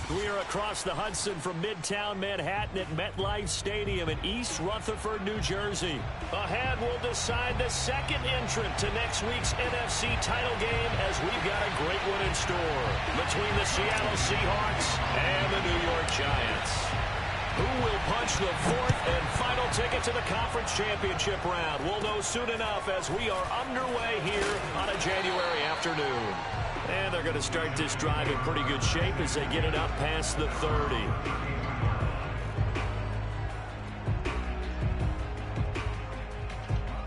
We are across the Hudson from Midtown Manhattan at MetLife Stadium in East Rutherford, New Jersey. Ahead, we'll decide the second entrant to next week's NFC title game as we've got a great one in store between the Seattle Seahawks and the New York Giants. Who will punch the fourth and final ticket to the conference championship round? We'll know soon enough as we are underway here on a January afternoon. And they're going to start this drive in pretty good shape as they get it up past the 30.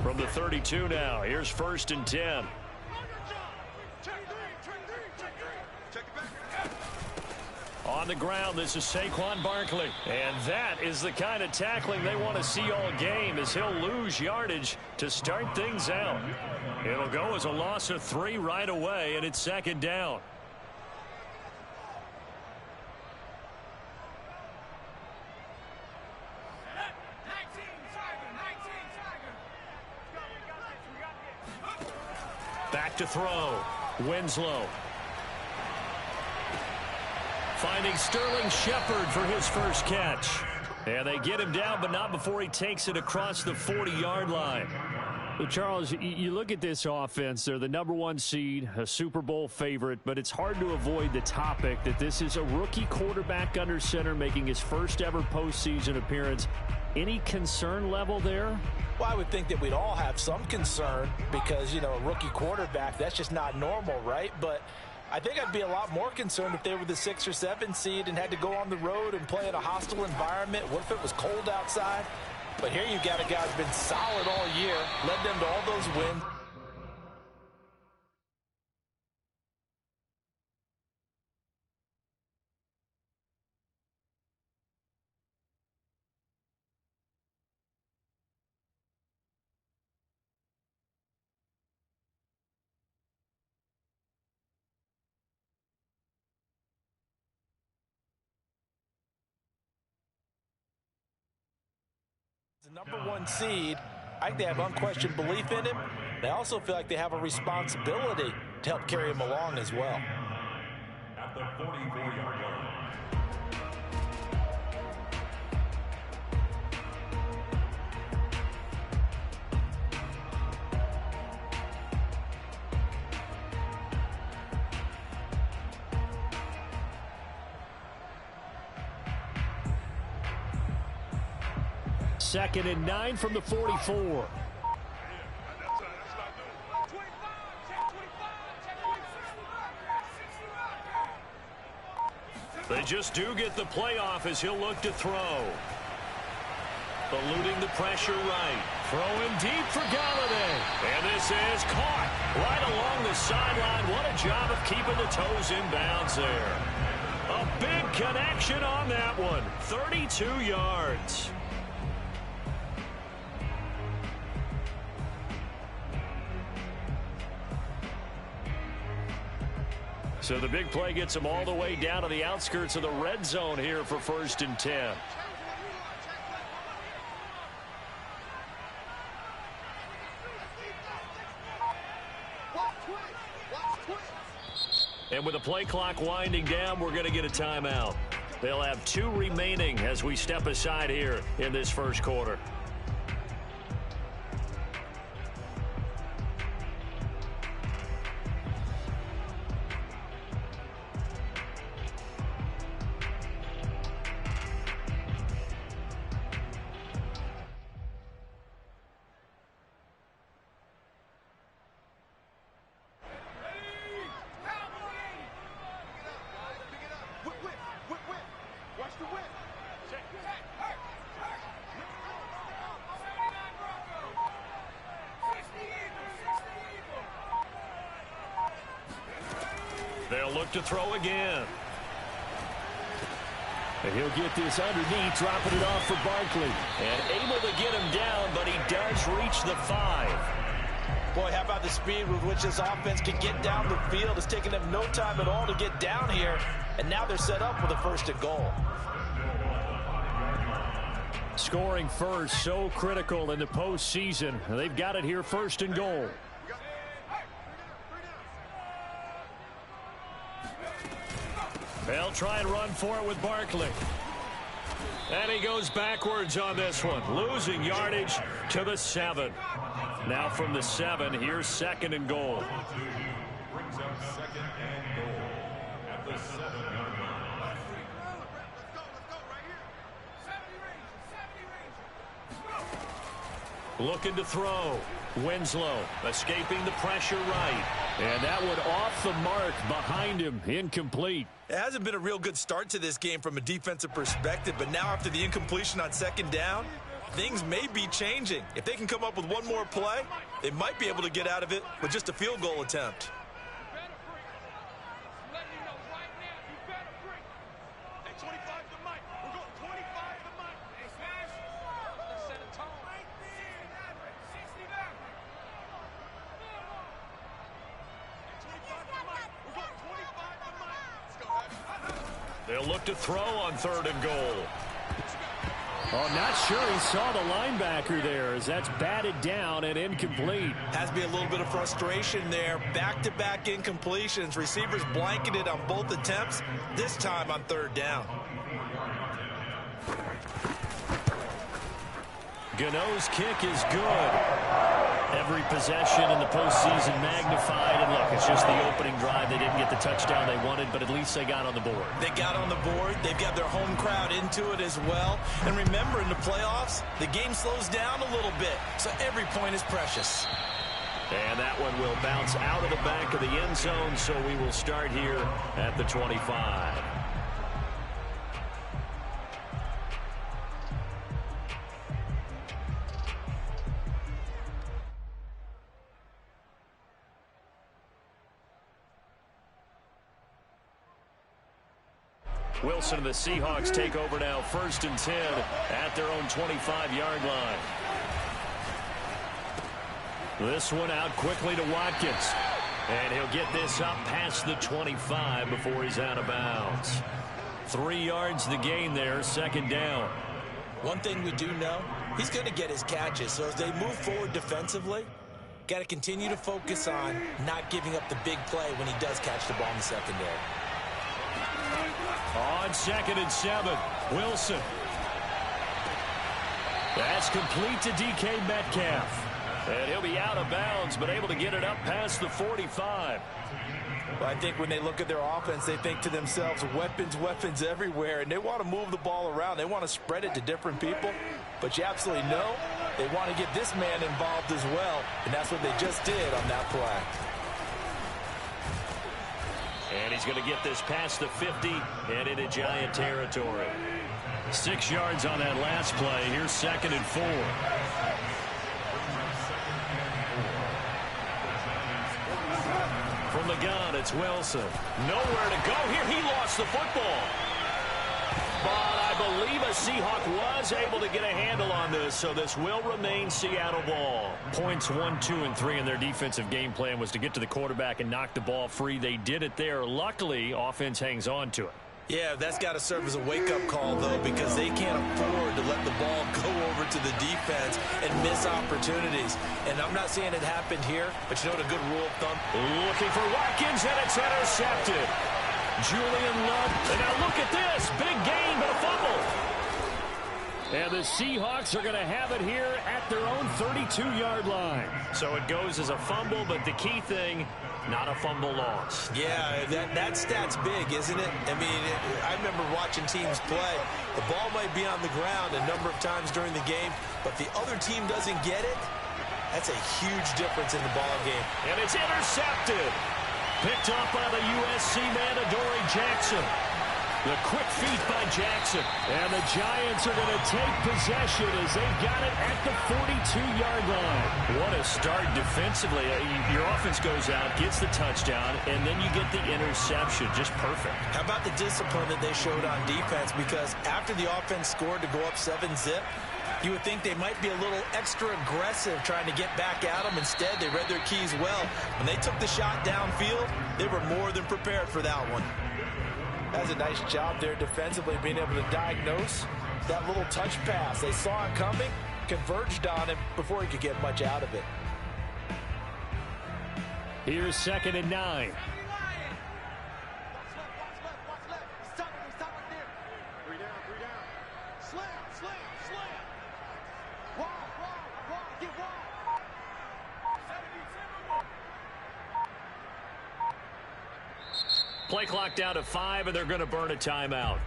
From the 32 now, here's 1st and 10. On the ground, this is Saquon Barkley. And that is the kind of tackling they want to see all game as he'll lose yardage to start things out. It'll go as a loss of 3 right away, and it's 2nd down. Back to throw. Winslow. Finding Sterling Shepard for his first catch. And they get him down, but not before he takes it across the 40-yard line. So, Charles, you look at this offense. They're the #1 seed, a Super Bowl favorite, but it's hard to avoid the topic that this is a rookie quarterback under center making his first ever postseason appearance. Any concern level there? Well, I would think that we'd all have some concern because, you know, a rookie quarterback, that's just not normal, right? But I think I'd be a lot more concerned if they were the 6 or 7 seed and had to go on the road and play in a hostile environment. What if it was cold outside? But here you got a guy who's been solid all year, led them to all those wins. The #1 seed, I think they have unquestioned belief in him. They also feel like they have a responsibility to help carry him along as well. At the 44-yard line. Second and 9 from the 44. They just do get the playoff as he'll look to throw. Eluding the pressure right. Throwing deep for Galladay. And this is caught right along the sideline. What a job of keeping the toes in bounds there. A big connection on that one. 32 yards. So the big play gets them all the way down to the outskirts of the red zone here for 1st and 10. And with the play clock winding down, we're going to get a timeout. They'll have 2 remaining as we step aside here in this first quarter. They'll look to throw again. And he'll get this underneath, dropping it off for Barkley. And able to get him down, but he does reach the 5. Boy, how about the speed with which this offense can get down the field? It's taken them no time at all to get down here. And now they're set up with a 1st and goal. Scoring first, so critical in the postseason. They've got it here, 1st and goal. They'll try and run for it with Barkley. And he goes backwards on this one, losing yardage to the 7. Now from the 7, here's 2nd and goal. Brings up 2nd and goal at the 7-yard line. Looking to throw. Winslow escaping the pressure right. And that one off the mark behind him. Incomplete. It hasn't been a real good start to this game from a defensive perspective, but now after the incompletion on 2nd down, things may be changing. If they can come up with one more play, they might be able to get out of it with just a field goal attempt. They'll look to throw on 3rd and goal. Oh, not sure he saw the linebacker there as that's batted down and incomplete. Has to be a little bit of frustration there. Back-to-back incompletions. Receivers blanketed on both attempts, this time on 3rd down. Gano's kick is good. Every possession in the postseason magnified. And look, it's just the opening drive. They didn't get the touchdown they wanted, but at least they got on the board. They got on the board. They've got their home crowd into it as well. And remember, in the playoffs, the game slows down a little bit, so every point is precious. And that one will bounce out of the back of the end zone, so we will start here at the 25. Wilson and the Seahawks take over now, 1st and 10 at their own 25-yard line. This one out quickly to Watkins. And he'll get this up past the 25 before he's out of bounds. 3 yards the gain there, 2nd down. One thing we do know, he's going to get his catches. So as they move forward defensively, got to continue to focus on not giving up the big play when he does catch the ball in the secondary. On 2nd and 7, Wilson. That's complete to DK Metcalf. And he'll be out of bounds, but able to get it up past the 45. Well, I think when they look at their offense, they think to themselves, weapons everywhere, and they want to move the ball around. They want to spread it to different people, but you absolutely know they want to get this man involved as well, and that's what they just did on that play. And he's going to get this past the 50 and into Giant territory. 6 yards on that last play. Here's 2nd and 4. From the gun, it's Wilson. Nowhere to go here. He lost the football. But I believe a Seahawk was able to get a handle on this, so this will remain Seattle ball. Points 1, 2, and 3 in their defensive game plan was to get to the quarterback and knock the ball free. They did it there. Luckily, offense hangs on to it. Yeah, that's got to serve as a wake-up call, though, because they can't afford to let the ball go over to the defense and miss opportunities. And I'm not saying it happened here, but you know what a good rule of thumb? Looking for Watkins, and it's intercepted. Julian Love. And now look at this. Big gain, but a fumble. And the Seahawks are going to have it here at their own 32-yard line. So it goes as a fumble, but the key thing, not a fumble loss. Yeah, that stat's big, isn't it? I mean, I remember watching teams play. The ball might be on the ground a number of times during the game, but the other team doesn't get it. That's a huge difference in the ball game. And it's intercepted. Picked up by the USC man, Adoree Jackson. The quick feet by Jackson. And the Giants are going to take possession as they've got it at the 42-yard line. What a start defensively. Your offense goes out, gets the touchdown, and then you get the interception. Just perfect. How about the discipline that they showed on defense? Because after the offense scored to go up 7-zip, you would think they might be a little extra aggressive trying to get back at them. Instead, they read their keys well. When they took the shot downfield, they were more than prepared for that one. That's a nice job there defensively, being able to diagnose that little touch pass. They saw it coming, converged on him before he could get much out of it. Here's 2nd and 9. Play clock down to 5, and they're going to burn a timeout.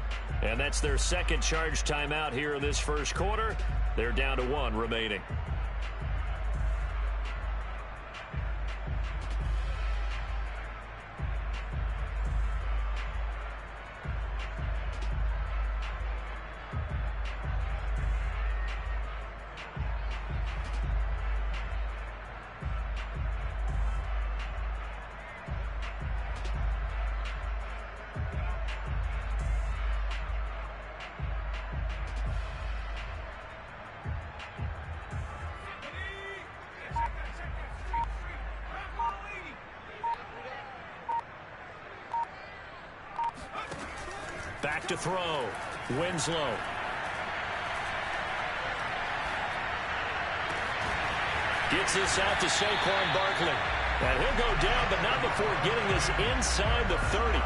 And that's their second charge timeout here in this first quarter. They're down to 1 remaining. Back to throw. Winslow. Gets this out to Saquon Barkley. And he'll go down, but not before getting this inside the 30.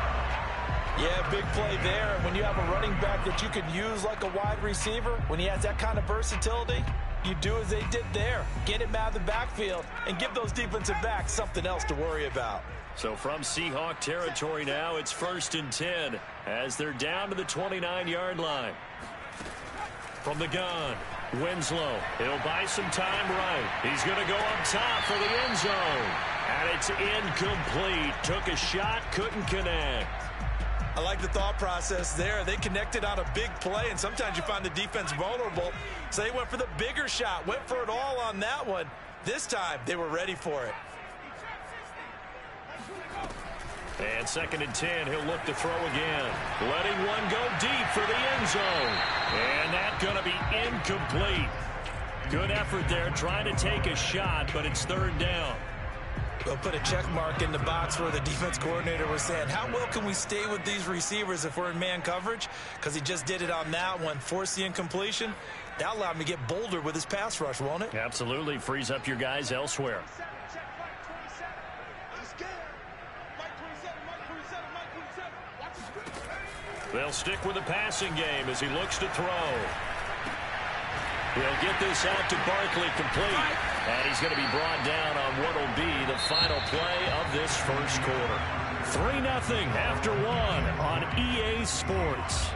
Yeah, big play there. When you have a running back that you can use like a wide receiver, when he has that kind of versatility, you do as they did there. Get him out of the backfield and give those defensive backs something else to worry about. So from Seahawk territory now, it's 1st and 10 as they're down to the 29-yard line. From the gun, Winslow. He'll buy some time right. He's going to go up top for the end zone. And it's incomplete. Took a shot, couldn't connect. I like the thought process there. They connected on a big play, and sometimes you find the defense vulnerable. So they went for the bigger shot, went for it all on that one. This time, they were ready for it. And 2nd and 10, he'll look to throw again. Letting one go deep for the end zone. And that's going to be incomplete. Good effort there, trying to take a shot, but it's 3rd down. We'll put a check mark in the box where the defense coordinator was saying, how well can we stay with these receivers if we're in man coverage? Because he just did it on that one, forced the incompletion. That allowed him to get bolder with his pass rush, won't it? Absolutely, frees up your guys elsewhere. They'll stick with the passing game as he looks to throw. He'll get this out to Barkley complete. And he's going to be brought down on what will be the final play of this first quarter. 3-0 after 1 on EA Sports.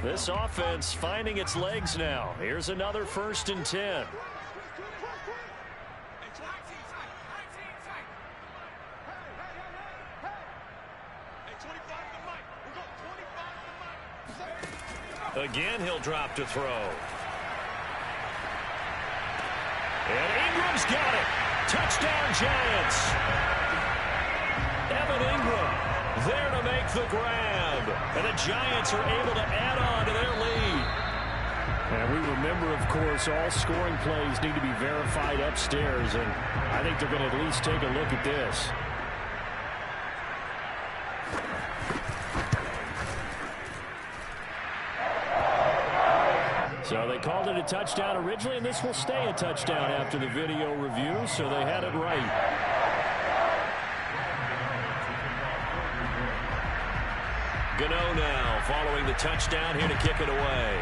This offense finding its legs now. Here's another 1st and 10. Again, he'll drop to throw. And Ingram's got it. Touchdown, Giants. Evan Ingram there to make the grab. And the Giants are able to add on to their lead. And we remember, of course, all scoring plays need to be verified upstairs. And I think they're going to at least take a look at this. So they called it a touchdown originally, and this will stay a touchdown after the video review, so they had it right. Gano now following the touchdown here to kick it away.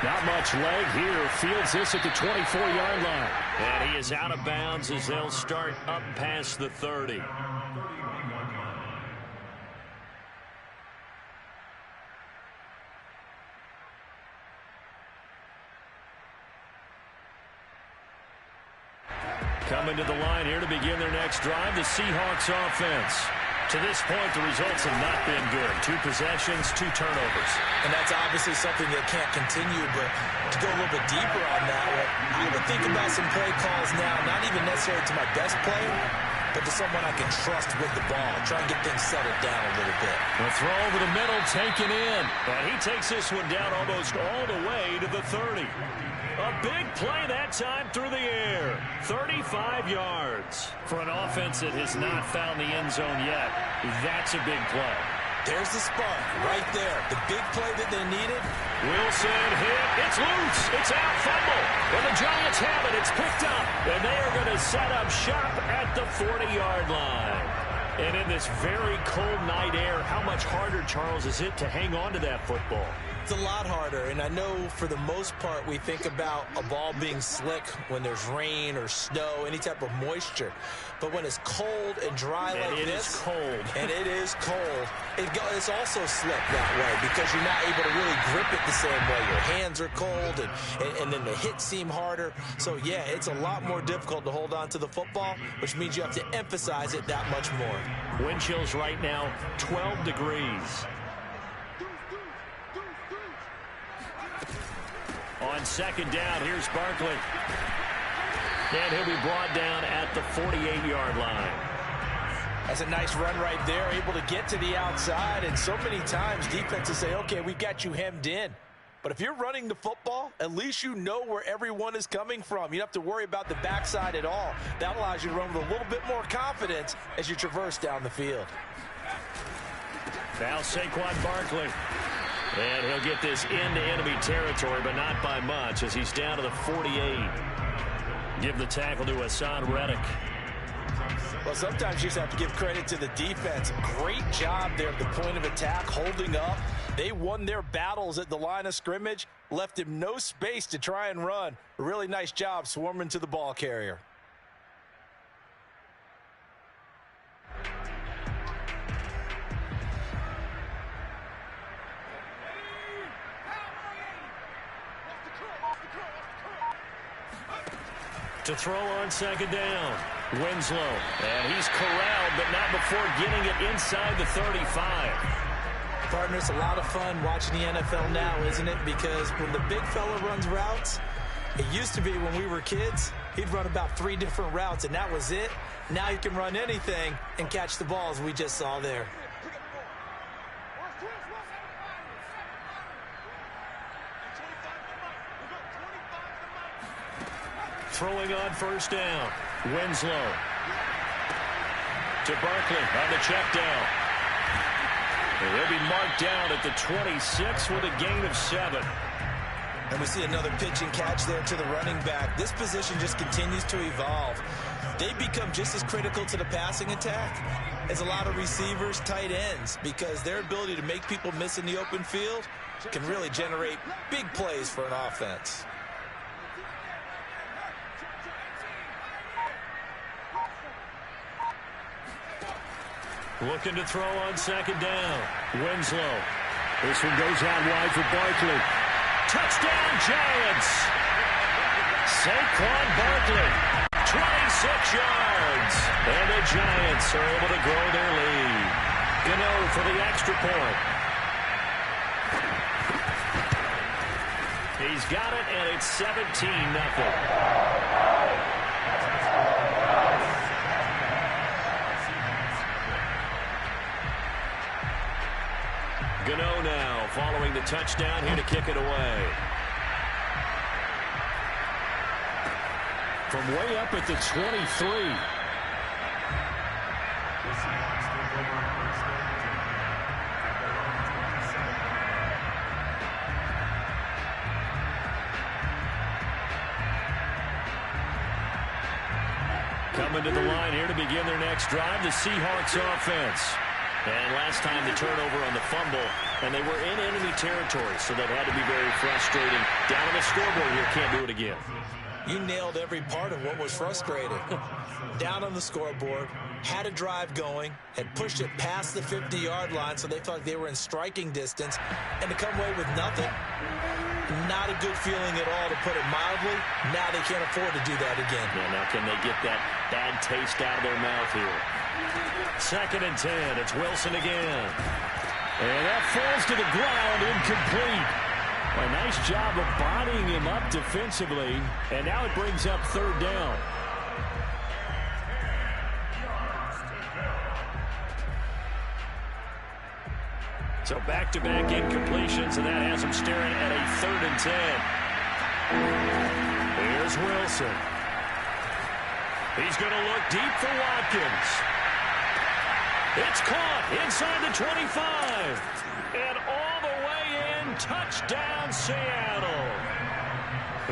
Not much leg here. Fields this at the 24-yard line. And he is out of bounds as they'll start up past the 30. Coming to the line here to begin their next drive, the Seahawks offense. To this point, the results have not been good. 2 possessions, 2 turnovers. And that's obviously something that can't continue, but to go a little bit deeper on that one, I would think about some play calls now, not even necessarily to my best player, but to someone I can trust with the ball. Try and get things settled down a little bit. The throw over the middle, taken in. And he takes this one down almost all the way to the 30. A big play that time through the air. 35 yards. For an offense that has not found the end zone yet, that's a big play. There's the spark right there. The big play that they needed. Wilson hit. It's loose. It's out. Fumble. And the Giants have it. It's picked up. And they are going to set up shop at the 40-yard line. And in this very cold night air, how much harder, Charles, is it to hang on to that football? It's a lot harder, and I know for the most part we think about a ball being slick when there's rain or snow, any type of moisture. But when it's cold and dry like this, it is cold. And it is cold, it's also slick that way because you're not able to really grip it the same way. Your hands are cold, and then the hits seem harder. So, yeah, it's a lot more difficult to hold on to the football, which means you have to emphasize it that much more. Wind chills right now, 12 degrees. On second down, here's Barkley. And he'll be brought down at the 48-yard line. That's a nice run right there, able to get to the outside. And so many times defenses say, okay, we've got you hemmed in. But if you're running the football, at least you know where everyone is coming from. You don't have to worry about the backside at all. That allows you to run with a little bit more confidence as you traverse down the field. Now Saquon Barkley. And he'll get this into enemy territory, but not by much as he's down to the 48. Give the tackle to Hassan Reddick. Well, sometimes you just have to give credit to the defense. Great job there at the point of attack, holding up. They won their battles at the line of scrimmage, left him no space to try and run. A really nice job swarming to the ball carrier. To throw on second down, Winslow. And he's corralled, but not before getting it inside the 35. Partner, it's a lot of fun watching the NFL now, isn't it? Because when the big fella runs routes, it used to be when we were kids, he'd run about 3 different routes, and that was it. Now you can run anything and catch the balls we just saw there. Throwing on first down, Winslow. To Barkley on the check down. And he'll be marked down at the 26 with a gain of 7. And we see another pitch and catch there to the running back. This position just continues to evolve. They become just as critical to the passing attack as a lot of receivers, tight ends, because their ability to make people miss in the open field can really generate big plays for an offense. Looking to throw on second down. Winslow. This one goes out wide for Barkley. Touchdown, Giants! Saquon Barkley, 26 yards. And the Giants are able to grow their lead. Gano for the extra point. He's got it, and it's 17-0. Gano now following the touchdown here to kick it away. From way up at the 23. Coming to the line here to begin their next drive, the Seahawks offense. And last time the turnover on the fumble, and they were in enemy territory, so that had to be very frustrating. Down on the scoreboard here, can't do it again. You nailed every part of what was frustrating. Down on the scoreboard, had a drive going, had pushed it past the 50-yard line, so they felt like they were in striking distance, and to come away with nothing, not a good feeling at all, to put it mildly. Now they can't afford to do that again. Yeah, now can they get that bad taste out of their mouth here? 2nd and 10. It's Wilson again. And that falls to the ground, incomplete. A nice job of bodying him up defensively. And now it brings up 3rd down. So back-to-back incompletions, and that has him staring at a 3rd and 10. Here's Wilson. He's going to look deep for Watkins. It's caught inside the 25. And all the way in, touchdown Seattle.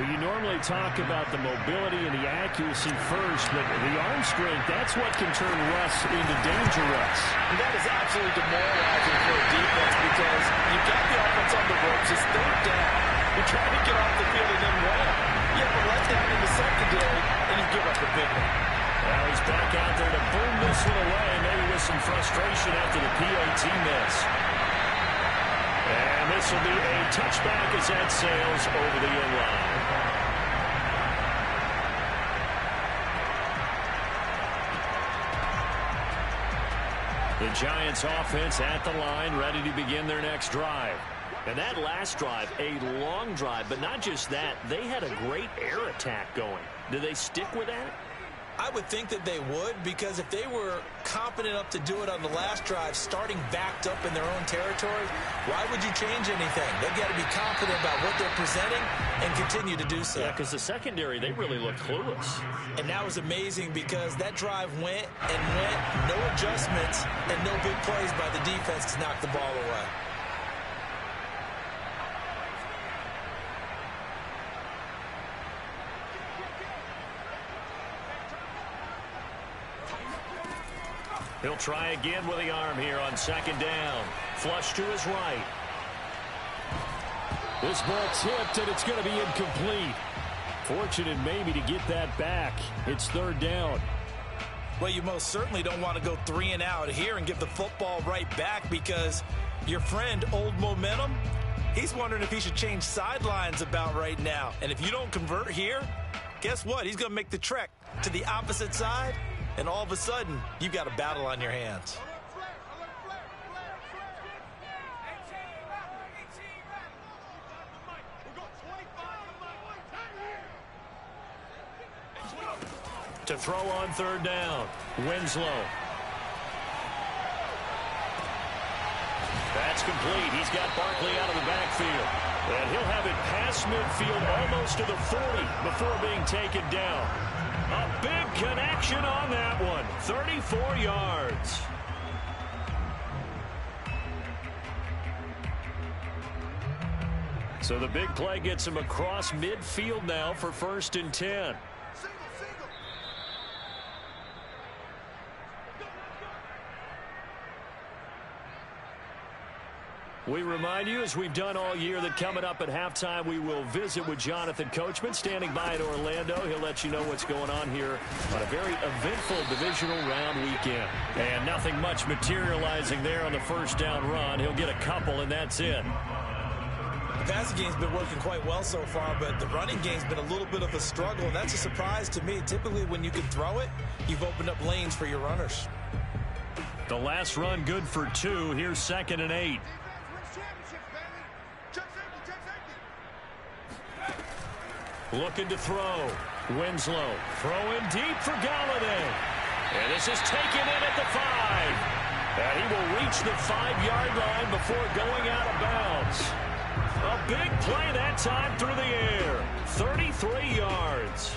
Well, you normally talk about the mobility and the accuracy first, but the arm strength, that's what can turn Russ into danger Russ. And that is absolutely demoralizing for a defense because you've got the offense on the ropes. It's third down. You're trying to get off the field and then win. You have a letdown in the secondary, and you give up a big one. Now he's back out there to boom this one away, maybe with some frustration after the PAT miss. And this will be a touchback as that sails over the end line. The Giants offense at the line, ready to begin their next drive. And that last drive, a long drive, but not just that, they had a great air attack going. Do they stick with that? I would think that they would, because if they were confident enough to do it on the last drive, starting backed up in their own territory, why would you change anything? They've got to be confident about what they're presenting and continue to do so. Yeah, because the secondary, they really look clueless. And that was amazing because that drive went and went, no adjustments, and no big plays by the defense to knock the ball away. He'll try again with the arm here on second down. Flush to his right. This ball tipped, and it's going to be incomplete. Fortunate maybe to get that back. It's third down. Well, you most certainly don't want to go 3 and out here and give the football right back, because your friend, Old Momentum, he's wondering if he should change sidelines about right now. And if you don't convert here, guess what? He's going to make the trek to the opposite side. And all of a sudden, you've got a battle on your hands. To throw on third down, Winslow. That's complete. He's got Barkley out of the backfield. And he'll have it past midfield almost to the 40 before being taken down. A big connection on that one. 34 yards. So the big play gets him across midfield now for 1st and 10. We remind you, as we've done all year, that coming up at halftime, we will visit with Jonathan Coachman, standing by in Orlando. He'll let you know what's going on here on a very eventful divisional round weekend. And nothing much materializing there on the first down run. He'll get a couple, and that's it. The passing game's been working quite well so far, but the running game's been a little bit of a struggle, and that's a surprise to me. Typically, when you can throw it, you've opened up lanes for your runners. The last run good for 2. Here's 2nd and 8. Looking to throw. Winslow throwing deep for Galladay. And this is taken in at the 5. And he will reach the 5-yard line before going out of bounds. A big play that time through the air. 33 yards.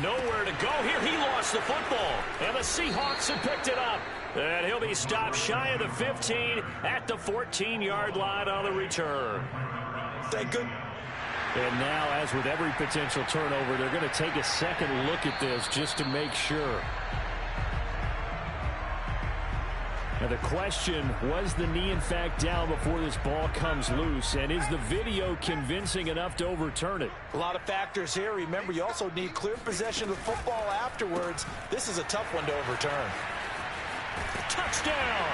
Nowhere to go here. He lost the football. And the Seahawks have picked it up. And he'll be stopped shy of the 15 at the 14-yard line on the return. Thank good. And now, as with every potential turnover, they're going to take a second look at this just to make sure. Now the question, was the knee in fact down before this ball comes loose? And is the video convincing enough to overturn it? A lot of factors here. Remember, you also need clear possession of the football afterwards. This is a tough one to overturn. Touchdown!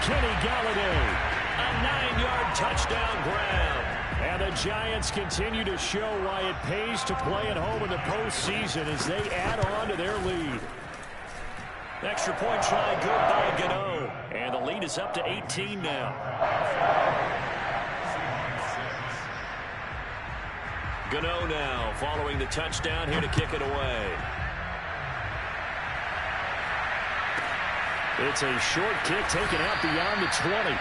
Kenny Galladay. A 9-yard touchdown grab. And the Giants continue to show why it pays to play at home in the postseason as they add on to their lead. Extra point try good by Gano. And the lead is up to 18 now. Gano now following the touchdown here to kick it away. It's a short kick taken out beyond the 20.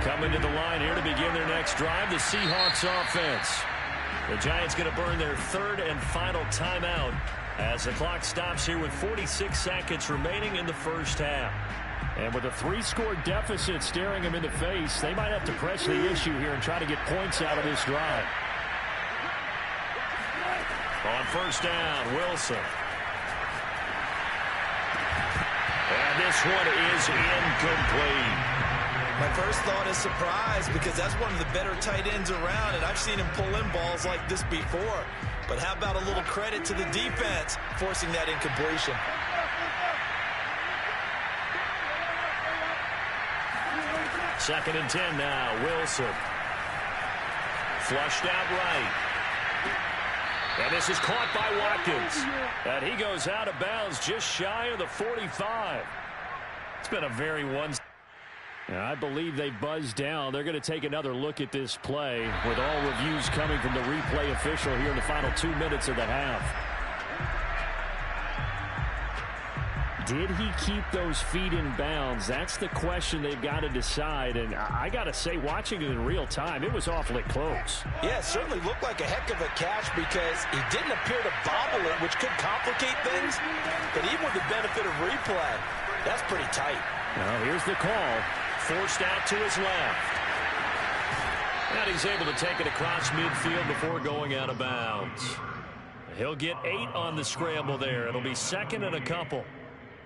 Coming to the line here to begin their next drive, the Seahawks offense. The Giants going to burn their third and final timeout as the clock stops here with 46 seconds remaining in the first half. And with a 3-score deficit staring them in the face, they might have to press the issue here and try to get points out of this drive. On first down, Wilson. And this one is incomplete. My first thought is surprise because that's one of the better tight ends around, and I've seen him pull in balls like this before. But how about a little credit to the defense forcing that incompletion? Second and 10 now, Wilson. Flushed out right. And this is caught by Watkins. And he goes out of bounds just shy of the 45. It's been a very I believe they buzzed down. They're going to take another look at this play with all reviews coming from the replay official here in the final 2 minutes of the half. Did he keep those feet in bounds? That's the question they've got to decide. And I got to say, watching it in real time, it was awfully close. Yeah, it certainly looked like a heck of a catch because he didn't appear to bobble it, which could complicate things. But even with the benefit of replay, that's pretty tight. Now, here's the call. Forced out to his left. And he's able to take it across midfield before going out of bounds. He'll get 8 on the scramble there. It'll be second and a couple.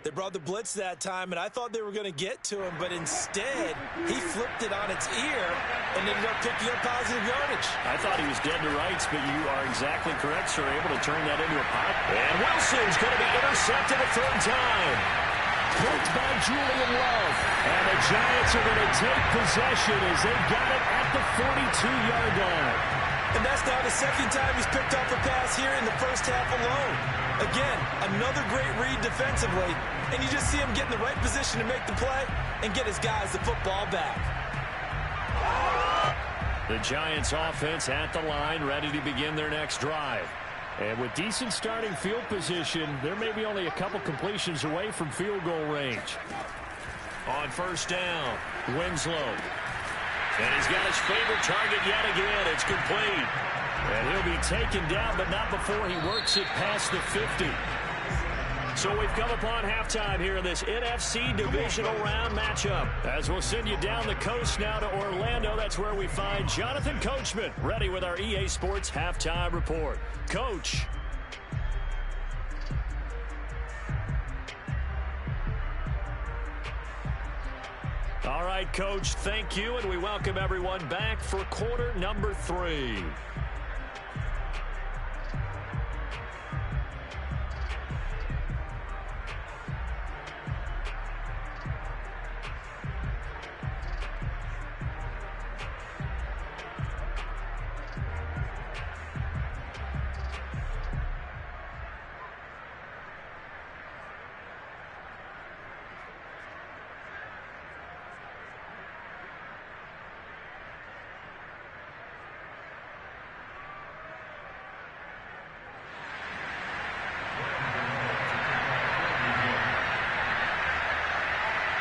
They brought the blitz that time, and I thought they were going to get to him, but instead, he flipped it on its ear and ended up picking up positive yardage. I thought he was dead to rights, but you are exactly correct, sir. Able to turn that into a pop. And Wilson's going to be intercepted a third time. Picked by Julian Love. And the Giants are going to take possession as they've got it at the 42-yard line. And that's now the second time he's picked up a pass here in the first half alone. Again, another great read defensively, and you just see him get in the right position to make the play and get his guys the football back. The Giants offense at the line, ready to begin their next drive. And with decent starting field position, there may be only a couple completions away from field goal range. On first down, Winslow. And he's got his favorite target yet again. It's complete. And he'll be taken down, but not before he works it past the 50. So we've come upon halftime here in this NFC divisional round matchup. As we'll send you down the coast now to Orlando, that's where we find Jonathan Coachman, ready with our EA Sports halftime report. Coach. All right, Coach, thank you, and we welcome everyone back for quarter number 3.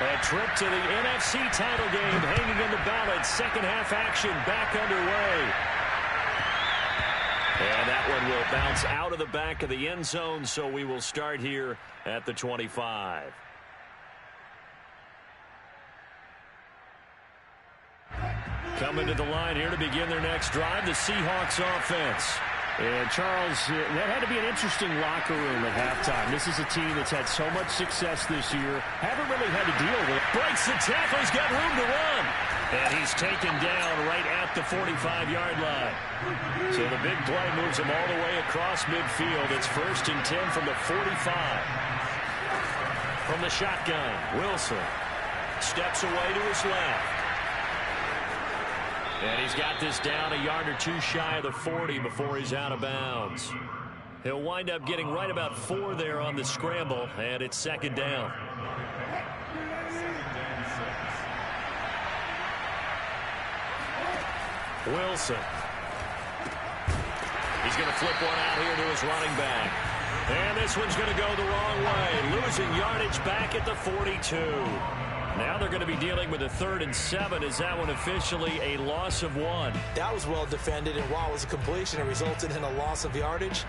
A trip to the NFC title game hanging in the balance. Second half action back underway. And that one will bounce out of the back of the end zone, so we will start here at the 25. Coming to the line here to begin their next drive, the Seahawks offense. And, Charles, that had to be an interesting locker room at halftime. This is a team that's had so much success this year. Haven't really had to deal with it. Breaks the tackle. He's got room to run. And he's taken down right at the 45-yard line. So the big play moves him all the way across midfield. It's first and 10 from the 45. From the shotgun, Wilson steps away to his left. And he's got this down a yard or two shy of the 40 before he's out of bounds. He'll wind up getting right about 4 there on the scramble, and it's second down. Wilson. He's going to flip one out here to his running back. And this one's going to go the wrong way. Losing yardage back at the 42. Now they're going to be dealing with a 3rd and 7. Is that one officially a loss of 1? That was well defended, and while it was a completion, it resulted in a loss of yardage.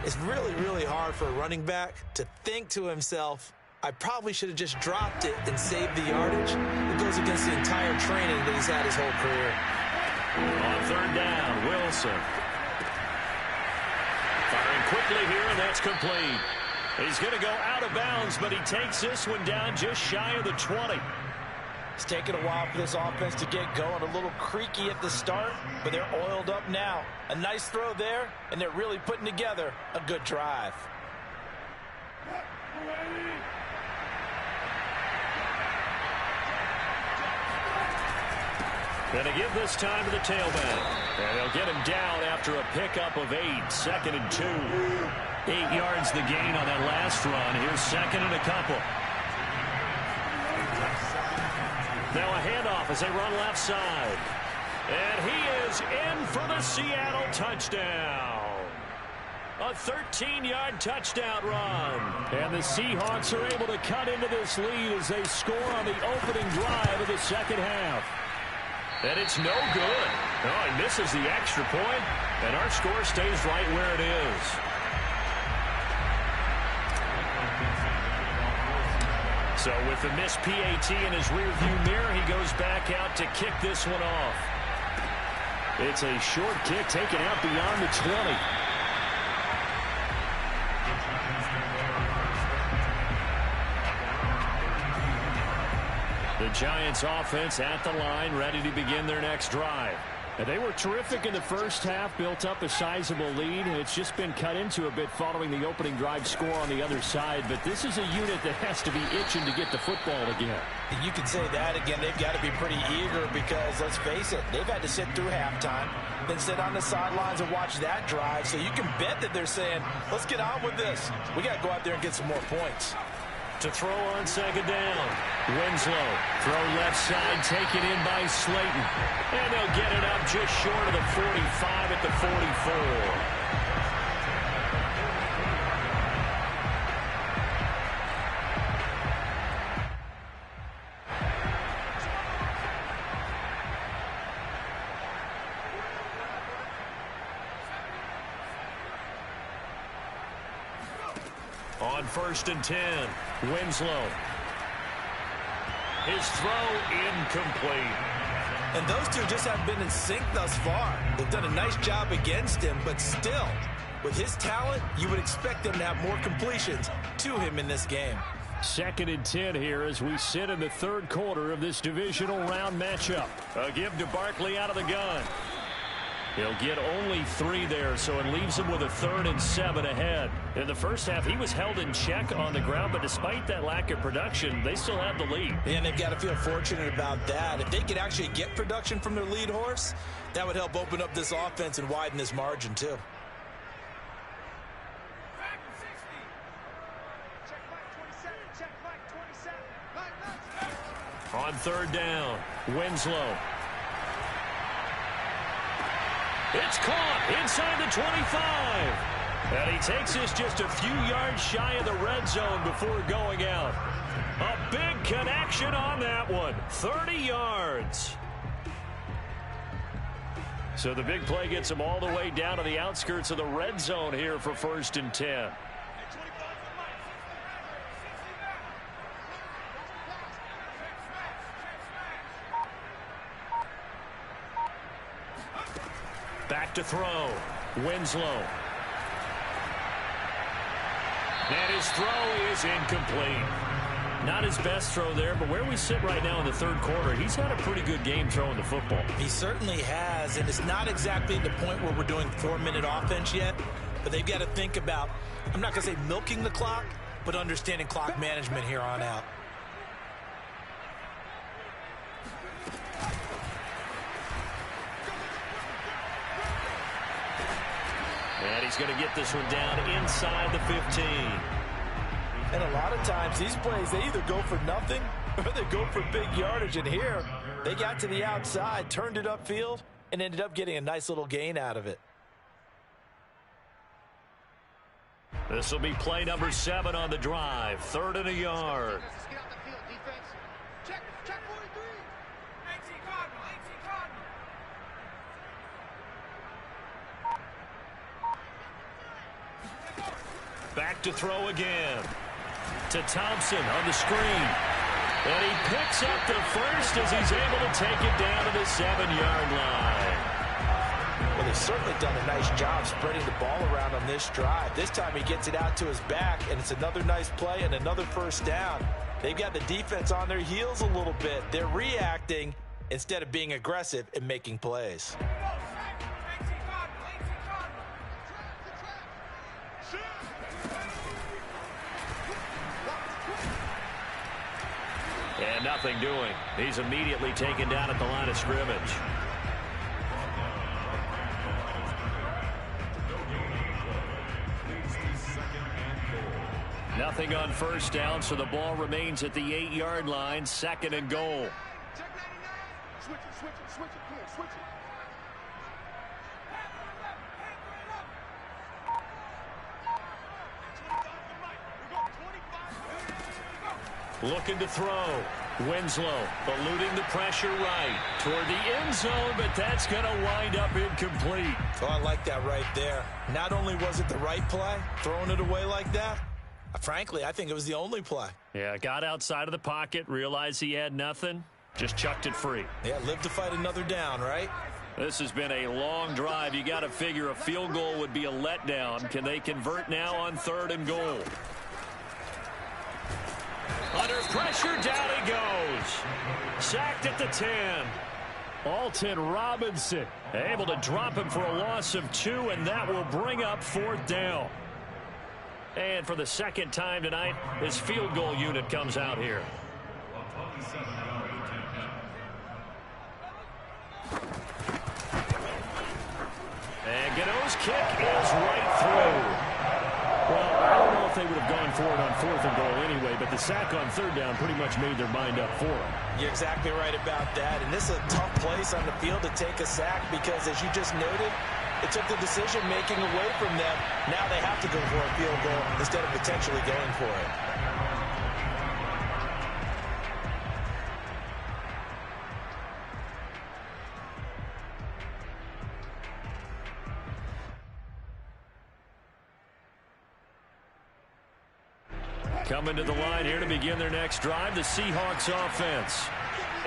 It's really, really hard for a running back to think to himself, I probably should have just dropped it and saved the yardage. It goes against the entire training that he's had his whole career. On 3rd down, Wilson. Firing quickly here, and that's complete. He's going to go out of bounds, but he takes this one down just shy of the 20. It's taken a while for this offense to get going. A little creaky at the start, but they're oiled up now. A nice throw there, and they're really putting together a good drive. Going to give this time to the tailback. And they'll get him down after a pickup of 8. 2nd and 2. 8 yards the gain on that last run. Here's 2nd and a couple. Now a handoff as they run left side. And he is in for the Seattle touchdown. A 13-yard touchdown run. And the Seahawks are able to cut into this lead as they score on the opening drive of the second half. And it's no good. Oh, he misses the extra point, and our score stays right where it is. So with the missed PAT in his rearview mirror, he goes back out to kick this one off. It's a short kick taken out beyond the 20. The Giants offense at the line, ready to begin their next drive. And they were terrific in the first half, built up a sizable lead, and it's just been cut into a bit following the opening drive score on the other side. But this is a unit that has to be itching to get the football again. You can say that again. They've got to be pretty eager because, let's face it, they've had to sit through halftime, then sit on the sidelines and watch that drive. So you can bet that they're saying, let's get on with this. We got to go out there and get some more points. To throw on 2nd down. Winslow, throw left side, taken in by Slayton. And they'll get it up just short of the 45 at the 44. On 1st and 10, Winslow. His throw incomplete. And those two just haven't been in sync thus far. They've done a nice job against him, but still, with his talent, you would expect them to have more completions to him in this game. 2nd and 10 here as we sit in the 3rd quarter of this divisional round matchup. A give to Barkley out of the gun. He'll get only 3 there, so it leaves him with a 3rd and 7 ahead. In the first half, he was held in check on the ground, but despite that lack of production, they still have the lead. And they've got to feel fortunate about that. If they could actually get production from their lead horse, that would help open up this offense and widen this margin, too. On 3rd down, Winslow. It's caught inside the 25. And he takes this just a few yards shy of the red zone before going out. A big connection on that one. 30 yards. So the big play gets him all the way down to the outskirts of the red zone here for 1st and 10. Back to throw. Winslow. And his throw is incomplete. Not his best throw there, but where we sit right now in the 3rd quarter, he's had a pretty good game throwing the football. He certainly has, and it's not exactly the point where we're doing 4-minute offense yet, but they've got to think about, I'm not going to say milking the clock, but understanding clock management here on out. And he's going to get this one down inside the 15. And a lot of times, these plays, they either go for nothing or they go for big yardage. And here, they got to the outside, turned it upfield, and ended up getting a nice little gain out of it. This will be play number 7 on the drive. 3rd and a yard. Get out the field, defense. Check Back to throw again. To Thompson on the screen. And he picks up the first as he's able to take it down to the 7-yard line. Well, they've certainly done a nice job spreading the ball around on this drive. This time he gets it out to his back, and it's another nice play and another first down. They've got the defense on their heels a little bit. They're reacting instead of being aggressive and making plays. And nothing doing. He's immediately taken down at the line of scrimmage. Nothing on first down, so the ball remains at the 8-yard line, 2nd and goal. Switch it, come on, switch it. Looking to throw. Winslow eluding the pressure right toward the end zone, but that's going to wind up incomplete. Oh, I like that right there. Not only was it the right play, throwing it away like that, frankly, I think it was the only play. Yeah, got outside of the pocket, realized he had nothing, just chucked it free. Yeah, live to fight another down, right? This has been a long drive. You got to figure a field goal would be a letdown. Can they convert now on 3rd and goal? Under pressure, down he goes. Sacked at the 10. Alton Robinson able to drop him for a loss of 2, and that will bring up 4th down. And for the 2nd time tonight, his field goal unit comes out here. And Gano's kick is right through. Well, I don't know if they would have gone for it on 4th and goal anyway, but the sack on 3rd down pretty much made their mind up for it. You're exactly right about that. And this is a tough place on the field to take a sack because, as you just noted, it took the decision-making away from them. Now they have to go for a field goal instead of potentially going for it. Coming to the line here to begin their next drive, the Seahawks offense.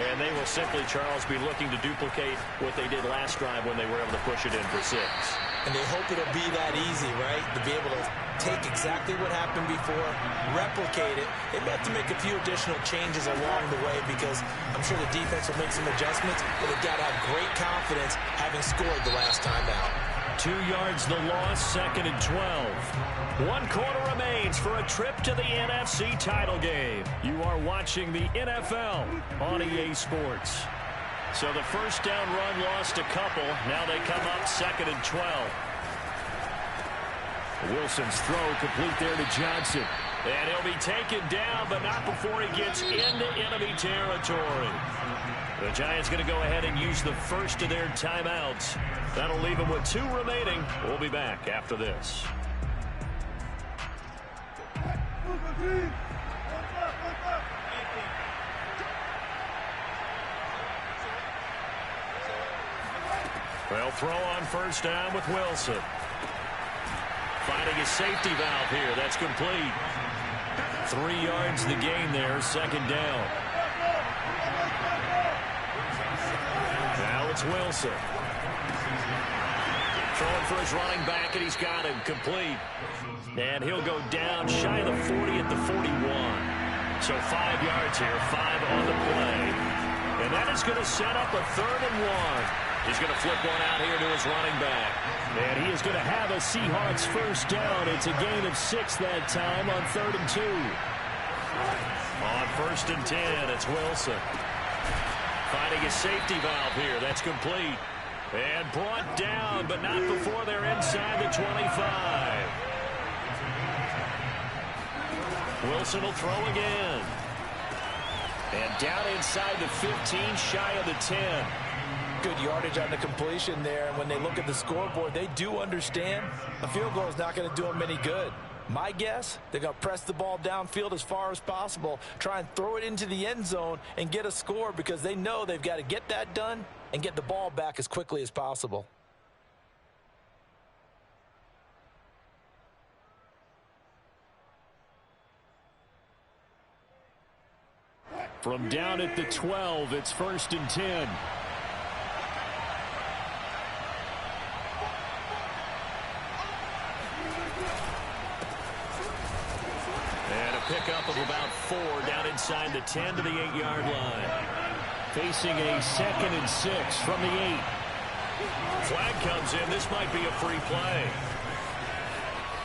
And they will simply, Charles, be looking to duplicate what they did last drive when they were able to push it in for 6. And they hope it'll be that easy, right? To be able to take exactly what happened before, replicate it. They may have to make a few additional changes along the way because I'm sure the defense will make some adjustments, but they've got to have great confidence having scored the last time out. 2 yards the loss, 2nd and 12. 1 quarter remains for a trip to the NFC title game. You are watching the NFL on EA Sports. So the first down run lost a couple. Now they come up 2nd and 12. Wilson's throw complete there to Johnson. And he'll be taken down, but not before he gets into enemy territory. The Giants going to go ahead and use the first of their timeouts. That'll leave them with 2 remaining. We'll be back after this. They'll throw on first down with Wilson. Finding a safety valve here. That's complete. 3 yards the gain there. 2nd down. Now it's Wilson. Throwing for his running back, and he's got him complete. And he'll go down shy of the 40 at the 41. So 5 yards here, 5 on the play. And that is going to set up a 3rd and 1. He's going to flip one out here to his running back. And he is going to have a Seahawks first down. It's a gain of 6 that time on 3rd and 2. On 1st and 10, it's Wilson. Finding a safety valve here. That's complete. And brought down, but not before they're inside the 25. Wilson will throw again. And down inside the 15, shy of the 10. Good yardage on the completion there. And when they look at the scoreboard, they do understand a field goal is not going to do them any good. My guess, they're going to press the ball downfield as far as possible, try and throw it into the end zone and get a score because they know they've got to get that done and get the ball back as quickly as possible. From down at the 12, it's 1st and 10. And a pickup of about 4 down inside the 10 to the 8-yard line. Facing a 2nd and 6 from the 8. Flag comes in. This might be a free play.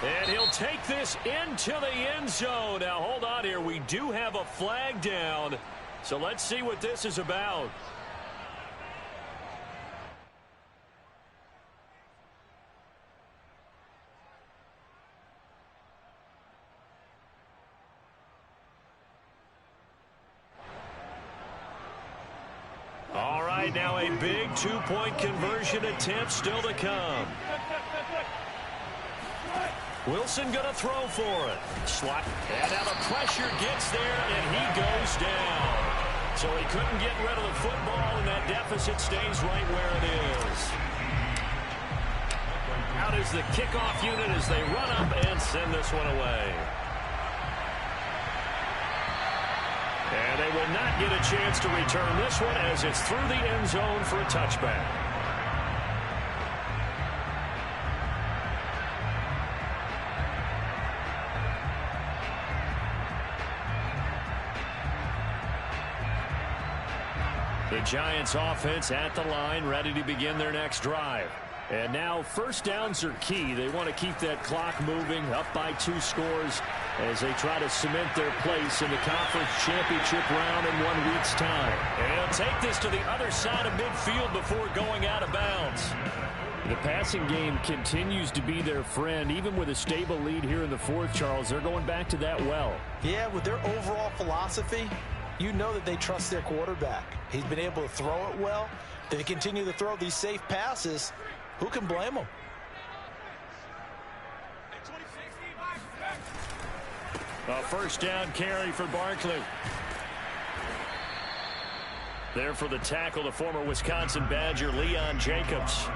And he'll take this into the end zone. Now, hold on here. We do have a flag down. So let's see what this is about. All right, now a big 2-point conversion attempt still to come. Wilson going to throw for it. Slot. And now the pressure gets there, and he goes down. So he couldn't get rid of the football, and that deficit stays right where it is. Out is the kickoff unit as they run up and send this one away. And they will not get a chance to return this one as it's through the end zone for a touchback. The Giants offense at the line, ready to begin their next drive. And now first downs are key. They want to keep that clock moving, up by 2 scores as they try to cement their place in the conference championship round in 1 week's time. And take this to the other side of midfield before going out of bounds. The passing game continues to be their friend. Even with a stable lead here in the 4th, Charles, they're going back to that well. Yeah, with their overall philosophy, you know that they trust their quarterback. He's been able to throw it well. They continue to throw these safe passes. Who can blame them? A first down carry for Barkley. There for the tackle, the former Wisconsin Badger, Leon Jacobs.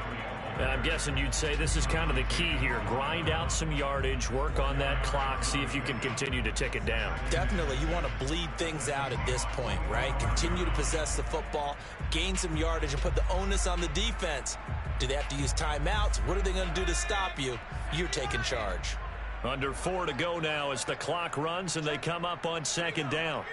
And I'm guessing you'd say this is kind of the key here. Grind out some yardage, work on that clock, see if you can continue to tick it down. Definitely. You want to bleed things out at this point, right? Continue to possess the football, gain some yardage, and put the onus on the defense. Do they have to use timeouts? What are they going to do to stop you? You're taking charge. Under 4 to go now as the clock runs and they come up on 2nd down.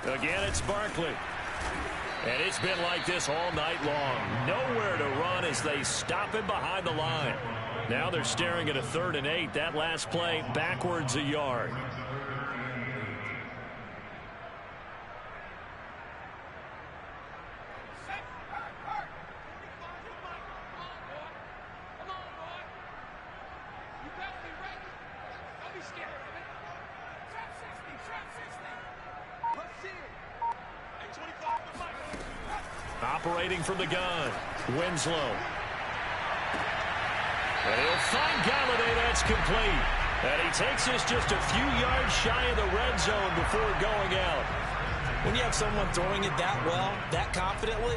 Again, it's Barkley. And it's been like this all night long. Nowhere to run as they stop him behind the line. Now they're staring at a 3rd and 8. That last play backwards a yard. Operating from the gun, Winslow. And he'll find Galladay. That's complete. And he takes us just a few yards shy of the red zone before going out. When you have someone throwing it that well, that confidently,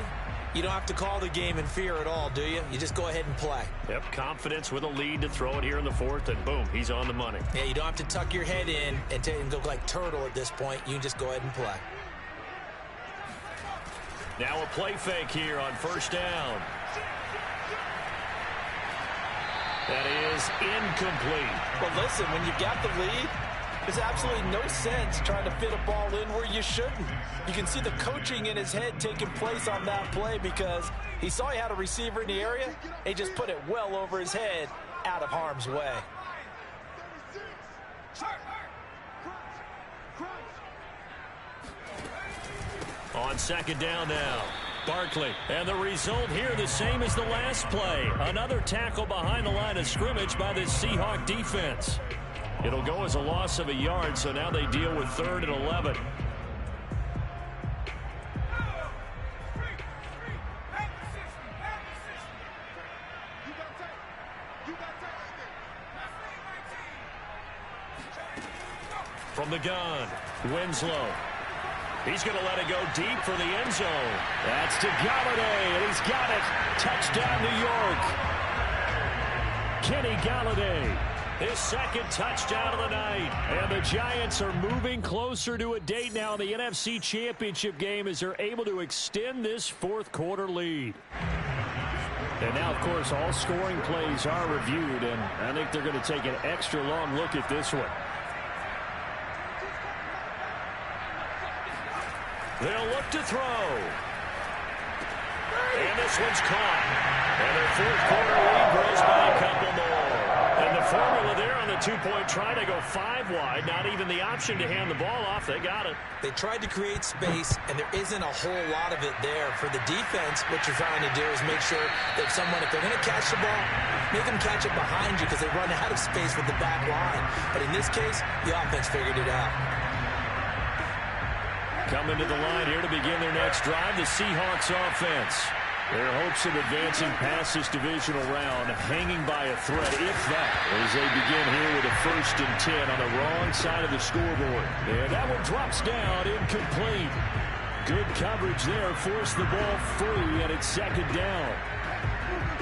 you don't have to call the game in fear at all, do you? You just go ahead and play. Yep, confidence with a lead to throw it here in the 4th, and boom, he's on the money. Yeah, you don't have to tuck your head in and go like turtle at this point. You can just go ahead and play. Now a play fake here on 1st down. That is incomplete. Well, listen, when you've got the lead, there's absolutely no sense trying to fit a ball in where you shouldn't. You can see the coaching in his head taking place on that play because he saw he had a receiver in the area. He just put it well over his head out of harm's way. On 2nd down now, Barkley. And the result here the same as the last play. Another tackle behind the line of scrimmage by this Seahawk defense. It'll go as a loss of a yard, so now they deal with 3rd and 11. From the gun, Winslow. He's going to let it go deep for the end zone. That's to Galladay, and he's got it. Touchdown, New York. Kenny Galladay. His second touchdown of the night. And the Giants are moving closer to a date now in the NFC Championship game as they're able to extend this fourth quarter lead. And now, of course, all scoring plays are reviewed, and I think they're going to take an extra long look at this one. They'll look to throw. And this one's caught. And their fourth quarter lead grows by a couple more. And the formula there on the two-point try to go 5 wide. Not even the option to hand the ball off. They got it. They tried to create space, and there isn't a whole lot of it there. For the defense, what you're trying to do is make sure that someone, if they're going to catch the ball, make them catch it behind you because they run out of space with the back line. But in this case, the offense figured it out. Coming to the line here to begin their next drive, the Seahawks offense. Their hopes of advancing past this divisional round hanging by a thread, if that, as they begin here with a 1st and 10 on the wrong side of the scoreboard. And that one drops down, incomplete. Good coverage there, forced the ball free, and it's 2nd down.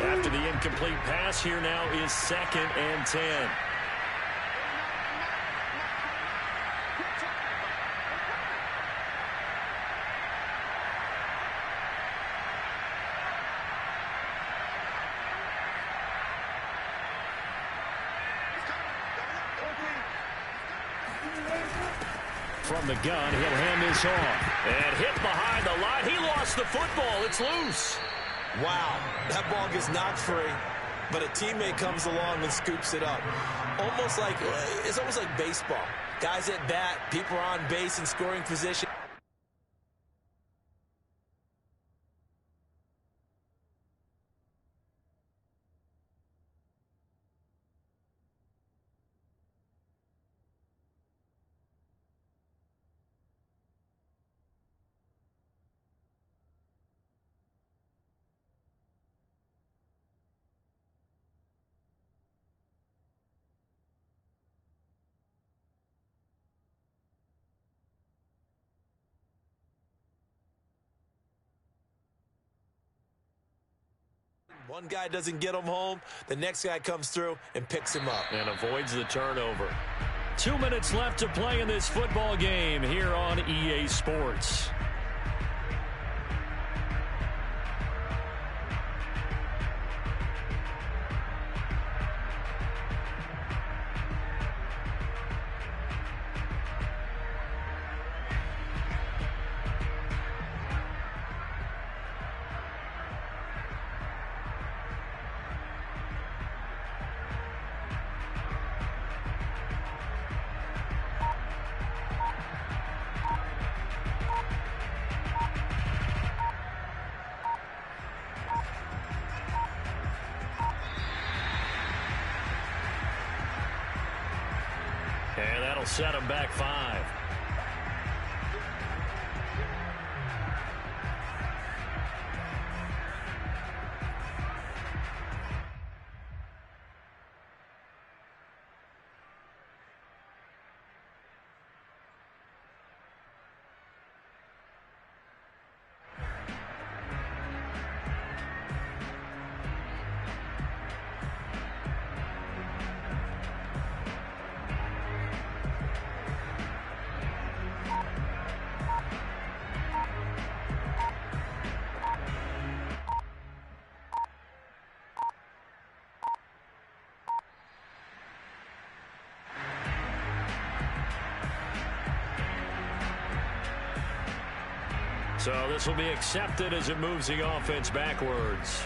After the incomplete pass, here now is 2nd and 10. From the gun, he'll hand this off. And hit behind the line. He lost the football. It's loose. Wow, that ball gets knocked free, but a teammate comes along and scoops it up. It's almost like baseball. Guys at bat, people are on base in scoring position. One guy doesn't get him home, the next guy comes through and picks him up. And avoids the turnover. 2 minutes left to play in this football game here on EA Sports. And that'll set him back 5. So this will be accepted as it moves the offense backwards.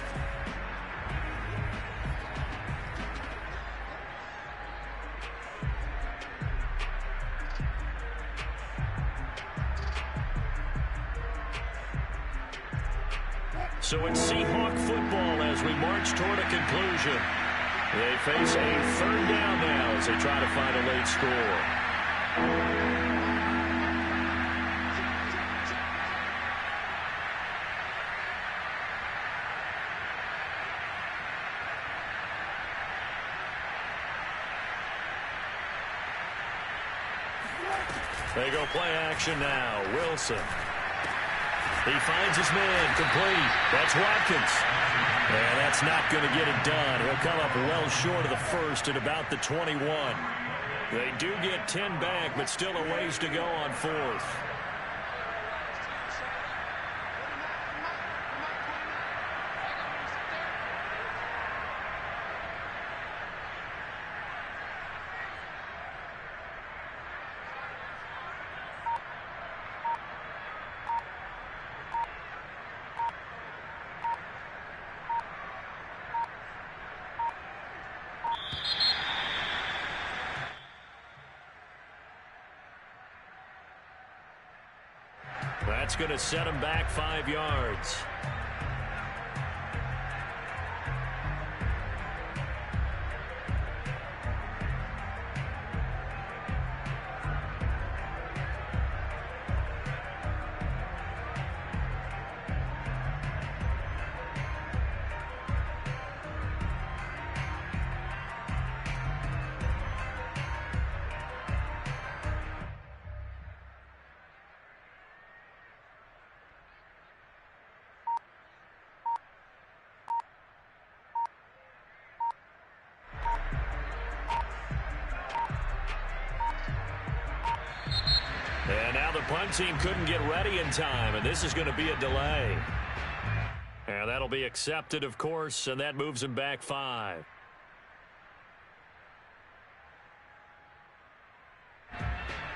So it's Seahawk football as we march toward a conclusion. They face a 3rd down now as they try to find a late score. They go play action now. Wilson. He finds his man complete. That's Watkins. And that's not going to get it done. He'll come up well short of the first at about the 21. They do get 10 back, but still a ways to go on fourth. That's going to set him back 5 yards. And now the punt team couldn't get ready in time, and this is going to be a delay. And that'll be accepted, of course, and that moves him back 5.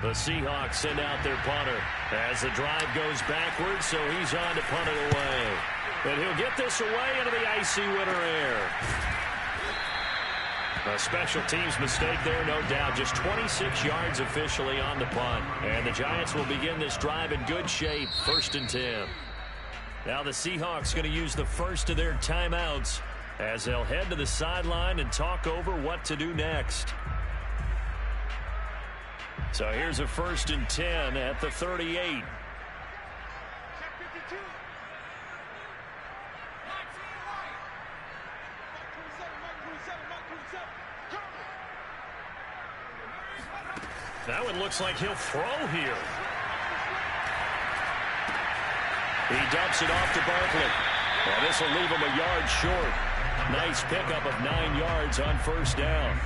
The Seahawks send out their punter as the drive goes backwards, so he's on to punt it away. And he'll get this away into the icy winter air. A special teams mistake there, no doubt. Just 26 yards officially on the punt. And the Giants will begin this drive in good shape, 1st and 10. Now the Seahawks going to use the first of their timeouts as they'll head to the sideline and talk over what to do next. So here's a 1st and 10 at the 38. That one looks like he'll throw here. He dumps it off to Barkley. Well, this will leave him a yard short. Nice pickup of 9 yards on 1st down.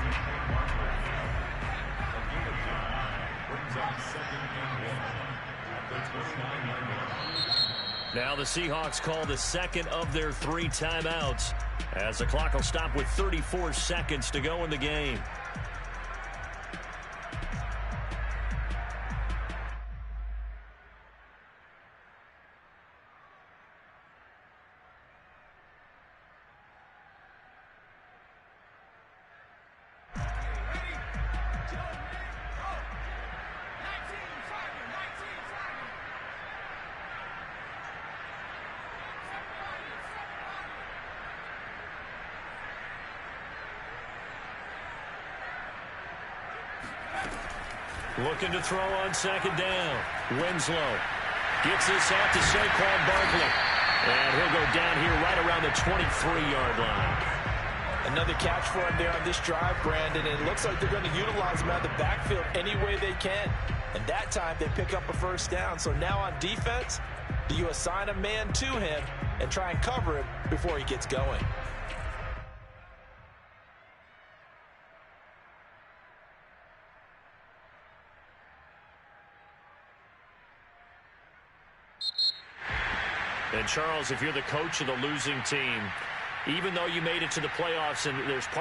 Now the Seahawks call the second of their 3 timeouts as the clock will stop with 34 seconds to go in the game. Looking to throw on 2nd down. Winslow gets this out to Saquon Barkley. And he'll go down here right around the 23-yard line. Another catch for him there on this drive, Brandon. And it looks like they're going to utilize him out of the backfield any way they can. And that time they pick up a 1st down. So now on defense, do you assign a man to him and try and cover him before he gets going? And Charles, if you're the coach of the losing team, even though you made it to the playoffs and there's